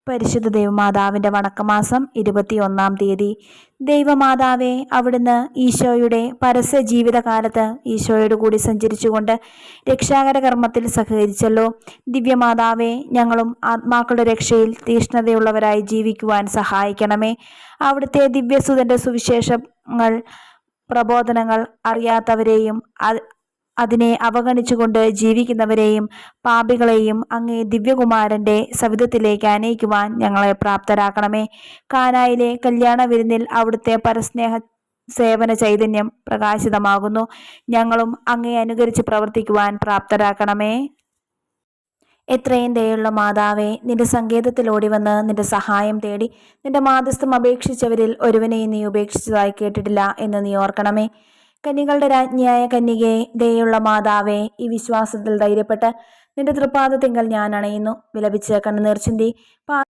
പരിശുദ്ധ ദൈവമാതാവിൻ്റെ വണക്കമാസം 21-ാം തീയതി. ദൈവമാതാവെ, അവിടുന്ന് ഈശോയുടെ പരസ്യ ജീവിതകാലത്ത് ഈശോയോട് കൂടി സഞ്ചരിച്ചുകൊണ്ട് രക്ഷാകര കർമ്മത്തിൽ സഹകരിച്ചല്ലോ. ദിവ്യമാതാവെ, ഞങ്ങളും ആത്മാക്കളുടെ രക്ഷയിൽ തീഷ്ണതയുള്ളവരായി ജീവിക്കുവാൻ സഹായിക്കണമേ. അവിടുത്തെ ദിവ്യസുതൻ്റെ സുവിശേഷങ്ങൾ പ്രബോധനങ്ങൾ അറിയാത്തവരെയും അതിനെ അവഗണിച്ചുകൊണ്ട് ജീവിക്കുന്നവരെയും പാപികളെയും അങ്ങേ ദിവ്യകുമാരൻ്റെ സവിധത്തിലേക്ക് അനയിക്കുവാൻ ഞങ്ങളെ പ്രാപ്തരാക്കണമേ. കാനായിലെ കല്യാണ വിരുന്നിൽ അവിടുത്തെ പരസ്നേഹ സേവന ചൈതന്യം പ്രകാശിതമാകുന്നു. ഞങ്ങളും അങ്ങേ അനുകരിച്ച് പ്രവർത്തിക്കുവാൻ പ്രാപ്തരാക്കണമേ. എത്രയും ദയുള്ള മാതാവേ, നിന്റെ സങ്കേതത്തിൽ ഓടിവന്ന് നിന്റെ സഹായം തേടി നിന്റെ മാധ്യസ്ഥം അപേക്ഷിച്ചവരിൽ ഒരുവനെയും നീ ഉപേക്ഷിച്ചതായി കേട്ടിട്ടില്ല എന്ന് നീ ഓർക്കണമേ. കന്യകളുടെ രാജ്ഞിയായ കന്യകേ, ദയുള്ള മാതാവേ, ഈ വിശ്വാസത്തിൽ ധൈര്യപ്പെട്ട് നിന്റെ തൃപ്പാദത്തിങ്കൽ ഞാൻ അണയുന്നു. വിലപിച്ച് കണ്ണുനീർ ചിന്തി